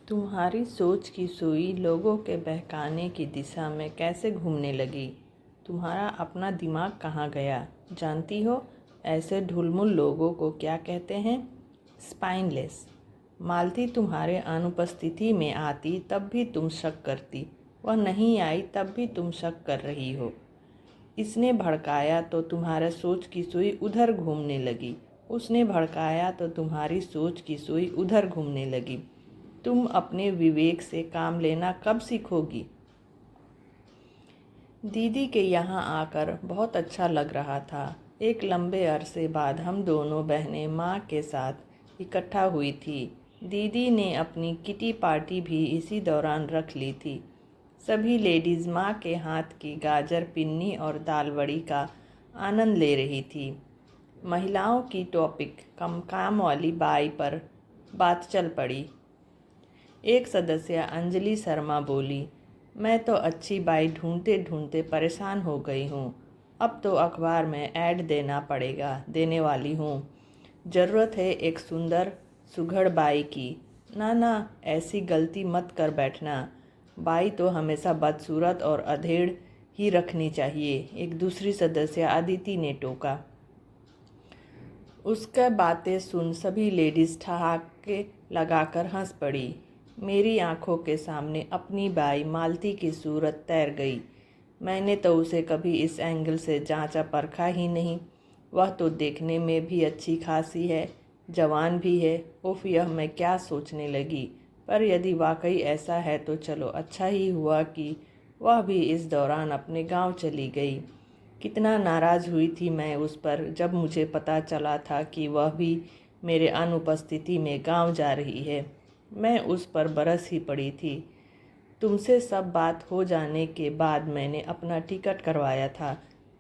तुम्हारी सोच की सुई लोगों के बहकाने की दिशा में कैसे घूमने लगी? तुम्हारा अपना दिमाग कहाँ गया? जानती हो ऐसे ढुलमुल लोगों को क्या कहते हैं? स्पाइनलेस। मालती तुम्हारे अनुपस्थिति में आती तब भी तुम शक करती, वह नहीं आई तब भी तुम शक कर रही हो। इसने भड़काया तो तुम्हारा सोच की सुई उधर घूमने लगी, उसने भड़काया तो तुम्हारी सोच की सुई उधर घूमने लगी। तुम अपने विवेक से काम लेना कब सीखोगी? दीदी के यहाँ आकर बहुत अच्छा लग रहा था। एक लंबे अरसे बाद हम दोनों बहनें माँ के साथ इकट्ठा हुई थी। दीदी ने अपनी किटी पार्टी भी इसी दौरान रख ली थी। सभी लेडीज़ माँ के हाथ की गाजर पिन्नी और दाल वड़ी का आनंद ले रही थी। महिलाओं की टॉपिक कम काम वाली बाई पर बात चल पड़ी। एक सदस्य अंजलि शर्मा बोली, मैं तो अच्छी बाई ढूंढते ढूंढते परेशान हो गई हूँ। अब तो अखबार में ऐड देना पड़ेगा, देने वाली हूँ। ज़रूरत है एक सुंदर सुघड़ बाई की। ना ना, ऐसी गलती मत कर बैठना। बाई तो हमेशा बदसूरत और अधेड़ ही रखनी चाहिए, एक दूसरी सदस्य अदिति ने टोका। उसका बातें सुन सभी लेडीज़ ठहाके लगाकर हंस पड़ी। मेरी आंखों के सामने अपनी बाई मालती की सूरत तैर गई। मैंने तो उसे कभी इस एंगल से जांचा परखा ही नहीं। वह तो देखने में भी अच्छी खासी है, जवान भी है। उफ, यह मैं क्या सोचने लगी। पर यदि वाकई ऐसा है तो चलो, अच्छा ही हुआ कि वह भी इस दौरान अपने गांव चली गई। कितना नाराज़ हुई थी मैं उस पर जब मुझे पता चला था कि वह भी मेरे अनुपस्थिति में गांव जा रही है। मैं उस पर बरस ही पड़ी थी। तुमसे सब बात हो जाने के बाद मैंने अपना टिकट करवाया था।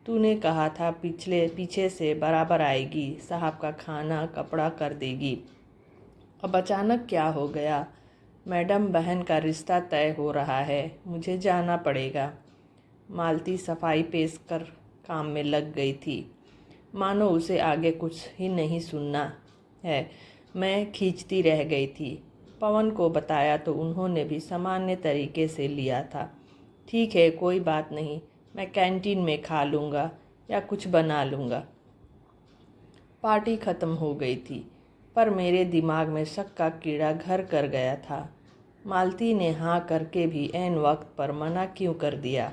तूने कहा था पीछे से बराबर आएगी, साहब का खाना कपड़ा कर देगी। अब अचानक क्या हो गया? मैडम बहन का रिश्ता तय हो रहा है, मुझे जाना पड़ेगा। मालती सफाई पेश कर काम में लग गई थी, मानो उसे आगे कुछ ही नहीं सुनना है। मैं खींचती रह गई थी। पवन को बताया तो उन्होंने भी सामान्य तरीके से लिया था। ठीक है, कोई बात नहीं, मैं कैंटीन में खा लूँगा या कुछ बना लूँगा। पार्टी ख़त्म हो गई थी, पर मेरे दिमाग में शक का कीड़ा घर कर गया था। मालती ने हाँ करके भी ऐन वक्त पर मना क्यों कर दिया?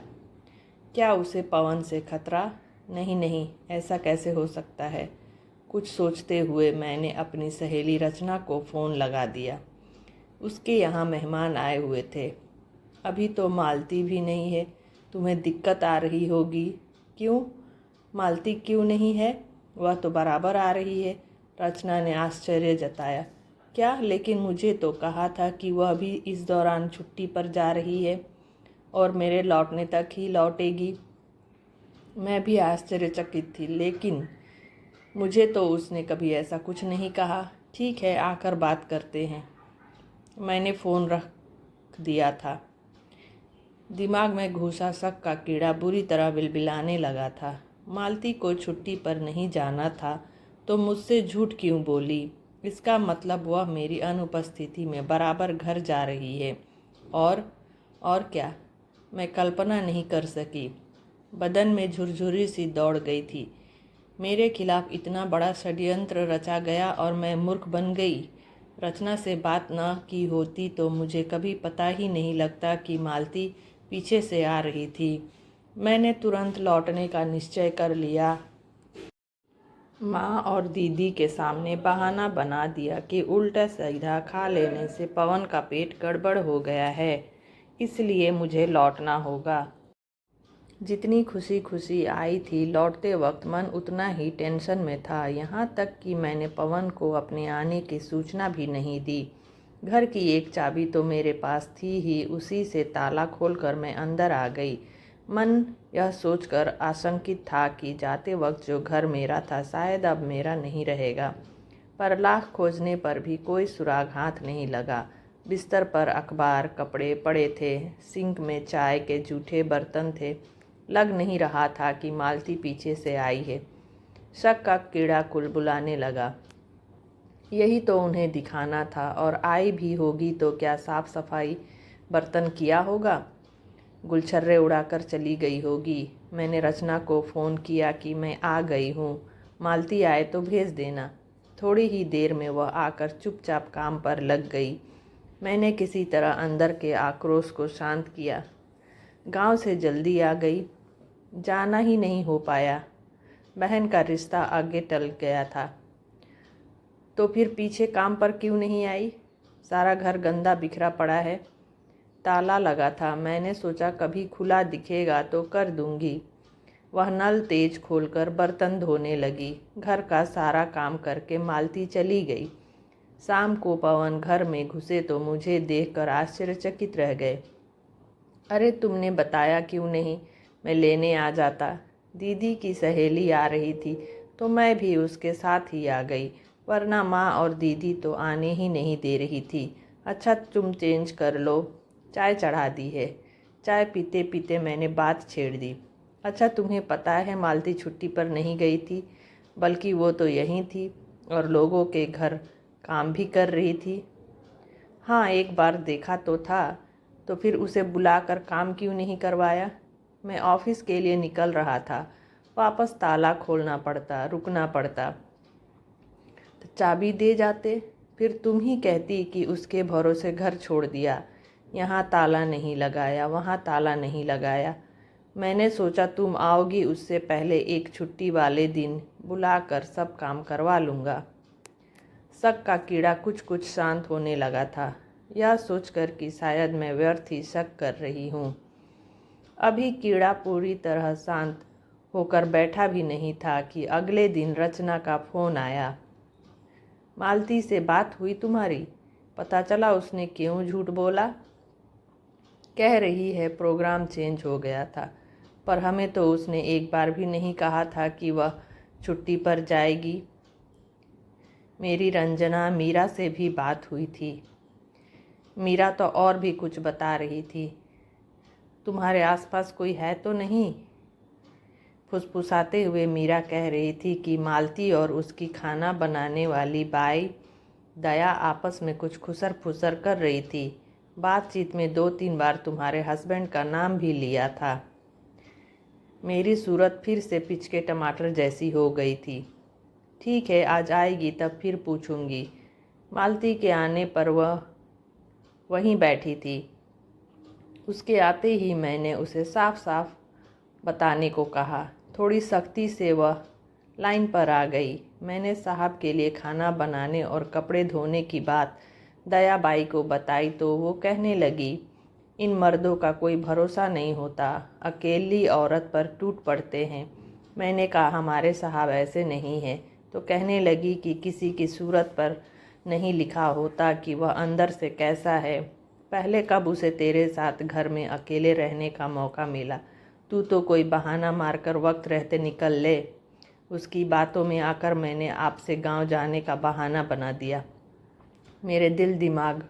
क्या उसे पवन से खतरा? नहीं नहीं, ऐसा कैसे हो सकता है? कुछ सोचते हुए मैंने अपनी सहेली रचना को फ़ोन लगा दिया। उसके यहाँ मेहमान आए हुए थे। अभी तो मालती भी नहीं है। तुम्हें दिक्कत आ रही होगी। क्यों? मालती क्यों नहीं है? वह तो बराबर आ रही है। रचना ने आश्चर्य जताया। क्या? लेकिन मुझे तो कहा था कि वह भी इस दौरान छुट्टी पर जा रही है और मेरे लौटने तक ही लौटेगी। मैं भी आश्चर्यचकित थी, लेकिन मुझे तो उसने कभी ऐसा कुछ नहीं कहा। ठीक है, आकर बात करते हैं। मैंने फ़ोन रख दिया था। दिमाग में घुसा शक का कीड़ा बुरी तरह बिलबिलाने लगा था। मालती को छुट्टी पर नहीं जाना था तो मुझसे झूठ क्यों बोली? इसका मतलब वह मेरी अनुपस्थिति में बराबर घर जा रही है। और क्या? मैं कल्पना नहीं कर सकी। बदन में झुरझुरी सी दौड़ गई थी। मेरे खिलाफ इतना बड़ा षड्यंत्र रचा गया और मैं मूर्ख बन गई। रचना से बात न की होती तो मुझे कभी पता ही नहीं लगता कि मालती पीछे से आ रही थी। मैंने तुरंत लौटने का निश्चय कर लिया। माँ और दीदी के सामने बहाना बना दिया कि उल्टा सीधा खा लेने से पवन का पेट गड़बड़ हो गया है, इसलिए मुझे लौटना होगा। जितनी खुशी खुशी आई थी, लौटते वक्त मन उतना ही टेंशन में था। यहाँ तक कि मैंने पवन को अपने आने की सूचना भी नहीं दी। घर की एक चाबी तो मेरे पास थी ही, उसी से ताला खोलकर मैं अंदर आ गई। मन यह सोचकर आशंकित था कि जाते वक्त जो घर मेरा था शायद अब मेरा नहीं रहेगा। पर लाख खोजने पर भी कोई सुराग हाथ नहीं लगा। बिस्तर पर अखबार, कपड़े पड़े थे, सिंक में चाय के जूठे बर्तन थे। लग नहीं रहा था कि मालती पीछे से आई है। शक का कीड़ा कुलबुलाने लगा। यही तो उन्हें दिखाना था, और आई भी होगी तो क्या साफ सफाई बर्तन किया होगा, गुलछर्रे उड़ाकर चली गई होगी। मैंने रचना को फ़ोन किया कि मैं आ गई हूँ, मालती आए तो भेज देना। थोड़ी ही देर में वह आकर चुपचाप काम पर लग गई। मैंने किसी तरह अंदर के आक्रोश को शांत किया। गांव से जल्दी आ गई, जाना ही नहीं हो पाया। बहन का रिश्ता आगे टल गया था। तो फिर पीछे काम पर क्यों नहीं आई? सारा घर गंदा बिखरा पड़ा है, ताला लगा था। मैंने सोचा कभी खुला दिखेगा तो कर दूंगी। वह नल तेज खोलकर बर्तन धोने लगी। घर का सारा काम करके मालती चली गई। शाम को पवन घर में घुसे तो मुझे देखकर आश्चर्यचकित रह गए। अरे तुमने बताया क्यों नहीं, मैं लेने आ जाता। दीदी की सहेली आ रही थी तो मैं भी उसके साथ ही आ गई, वरना माँ और दीदी तो आने ही नहीं दे रही थी। अच्छा तुम चेंज कर लो, चाय चढ़ा दी है। चाय पीते पीते मैंने बात छेड़ दी। अच्छा तुम्हें पता है मालती छुट्टी पर नहीं गई थी, बल्कि वो तो यहीं थी और लोगों के घर काम भी कर रही थी। हाँ एक बार देखा तो था, तो फिर उसे बुलाकर काम क्यों नहीं करवाया? मैं ऑफिस के लिए निकल रहा था, वापस ताला खोलना पड़ता, रुकना पड़ता। तो चाबी दे जाते, फिर तुम ही कहती कि उसके भरोसे घर छोड़ दिया, यहाँ ताला नहीं लगाया, वहाँ ताला नहीं लगाया। मैंने सोचा तुम आओगी उससे पहले एक छुट्टी वाले दिन बुलाकर सब काम करवा लूँगा। शक का कीड़ा कुछ कुछ शांत होने लगा था, यह सोचकर कि शायद मैं व्यर्थ ही शक कर रही हूँ। अभी कीड़ा पूरी तरह शांत होकर बैठा भी नहीं था कि अगले दिन रचना का फ़ोन आया। मालती से बात हुई तुम्हारी? पता चला उसने क्यों झूठ बोला? कह रही है प्रोग्राम चेंज हो गया था, पर हमें तो उसने एक बार भी नहीं कहा था कि वह छुट्टी पर जाएगी। मेरी रंजना मीरा से भी बात हुई थी। मीरा तो और भी कुछ बता रही थी। तुम्हारे आसपास कोई है तो नहीं? फुसफुसाते हुए मीरा कह रही थी कि मालती और उसकी खाना बनाने वाली बाई दया आपस में कुछ खुसर फुसर कर रही थी। बातचीत में 2-3 बार तुम्हारे हस्बैंड का नाम भी लिया था। मेरी सूरत फिर से पिचके टमाटर जैसी हो गई थी। ठीक है आज आएगी तब फिर पूछूंगी। मालती के आने पर वह वहीं बैठी थी। उसके आते ही मैंने उसे साफ साफ बताने को कहा। थोड़ी सख्ती से वह लाइन पर आ गई। मैंने साहब के लिए खाना बनाने और कपड़े धोने की बात दयाबाई को बताई तो वो कहने लगी, इन मर्दों का कोई भरोसा नहीं होता, अकेली औरत पर टूट पड़ते हैं। मैंने कहा हमारे साहब ऐसे नहीं हैं, तो कहने लगी कि किसी की सूरत पर नहीं लिखा होता कि वह अंदर से कैसा है। पहले कब उसे तेरे साथ घर में अकेले रहने का मौका मिला? तू तो कोई बहाना मारकर वक्त रहते निकल ले। उसकी बातों में आकर मैंने आपसे गांव जाने का बहाना बना दिया। मेरे दिल दिमाग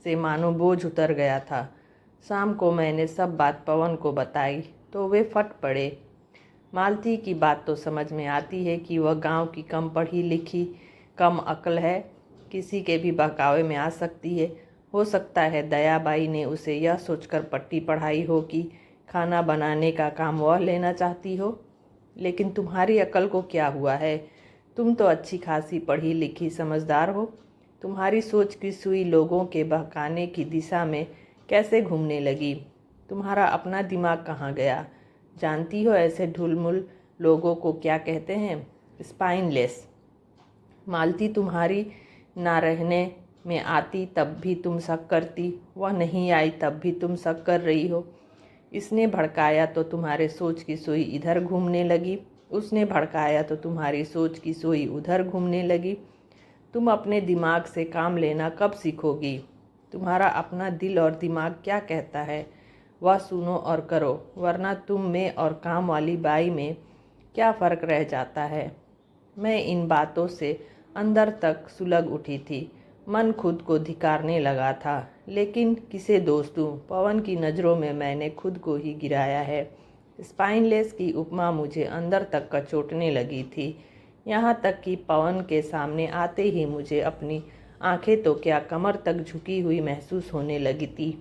से मानो बोझ उतर गया था। शाम को मैंने सब बात पवन को बताई तो वे फट पड़े। मालती की बात तो समझ में आती है कि वह गांव की कम पढ़ी लिखी कम अक्ल है, किसी के भी बहकावे में आ सकती है। हो सकता है दयाबाई ने उसे यह सोचकर पट्टी पढ़ाई हो कि खाना बनाने का काम वह लेना चाहती हो। लेकिन तुम्हारी अकल को क्या हुआ है? तुम तो अच्छी खासी पढ़ी लिखी समझदार हो। तुम्हारी सोच की सुई लोगों के बहकाने की दिशा में कैसे घूमने लगी? तुम्हारा अपना दिमाग कहाँ गया? जानती हो ऐसे ढुलमुल लोगों को क्या कहते हैं? स्पाइनलेस। मालती तुम्हारी ना रहने में आती तब भी तुम शक करती, वह नहीं आई तब भी तुम शक कर रही हो। इसने भड़काया तो तुम्हारे सोच की सुई इधर घूमने लगी, उसने भड़काया तो तुम्हारी सोच की सुई उधर घूमने लगी। तुम अपने दिमाग से काम लेना कब सीखोगी? तुम्हारा अपना दिल और दिमाग क्या कहता है वह सुनो और करो, वरना तुम में और काम वाली बाई में क्या फ़र्क रह जाता है? मैं इन बातों से अंदर तक सुलग उठी थी। मन खुद को धिक्कारने लगा था, लेकिन किसे दोष दूं? पवन की नज़रों में मैंने खुद को ही गिराया है। स्पाइनलेस की उपमा मुझे अंदर तक कचोटने लगी थी। यहाँ तक कि पवन के सामने आते ही मुझे अपनी आंखें तो क्या कमर तक झुकी हुई महसूस होने लगी थी।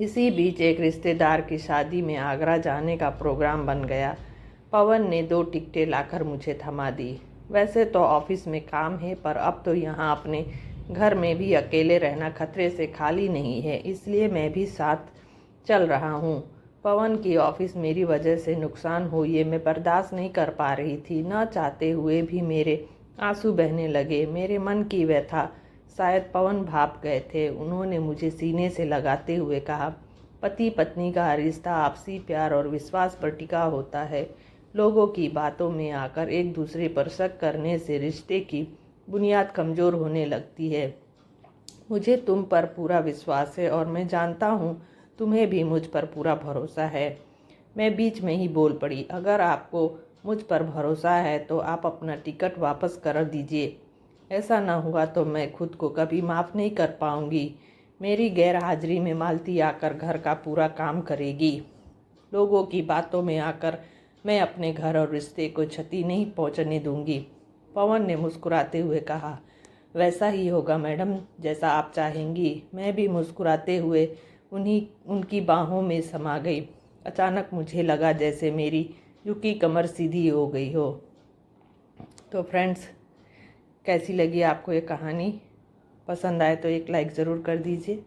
इसी बीच एक रिश्तेदार की शादी में आगरा जाने का प्रोग्राम बन गया। पवन ने 2 टिकटें लाकर मुझे थमा दी। वैसे तो ऑफिस में काम है, पर अब तो यहाँ अपने घर में भी अकेले रहना खतरे से खाली नहीं है, इसलिए मैं भी साथ चल रहा हूँ। पवन की ऑफिस मेरी वजह से नुकसान हो ये मैं बर्दाश्त नहीं कर पा रही थी। न चाहते हुए भी मेरे आंसू बहने लगे। मेरे मन की व्यथा शायद पवन भाप गए थे। उन्होंने मुझे सीने से लगाते हुए कहा, पति पत्नी का रिश्ता आपसी प्यार और विश्वास पर टिका होता है। लोगों की बातों में आकर एक दूसरे पर शक करने से रिश्ते की बुनियाद कमज़ोर होने लगती है। मुझे तुम पर पूरा विश्वास है और मैं जानता हूँ तुम्हें भी मुझ पर पूरा भरोसा है। मैं बीच में ही बोल पड़ी, अगर आपको मुझ पर भरोसा है तो आप अपना टिकट वापस कर दीजिए। ऐसा ना हुआ तो मैं खुद को कभी माफ़ नहीं कर पाऊँगी। मेरी गैर हाजिरी में मालती आकर घर का पूरा काम करेगी। लोगों की बातों में आकर मैं अपने घर और रिश्ते को क्षति नहीं पहुंचने दूंगी। पवन ने मुस्कुराते हुए कहा, वैसा ही होगा मैडम, जैसा आप चाहेंगी। मैं भी मुस्कुराते हुए उनकी बाहों में समा गई। अचानक मुझे लगा जैसे मेरी झुकी कमर सीधी हो गई हो। तो फ्रेंड्स, कैसी लगी आपको ये कहानी? पसंद आए तो एक लाइक ज़रूर कर दीजिए।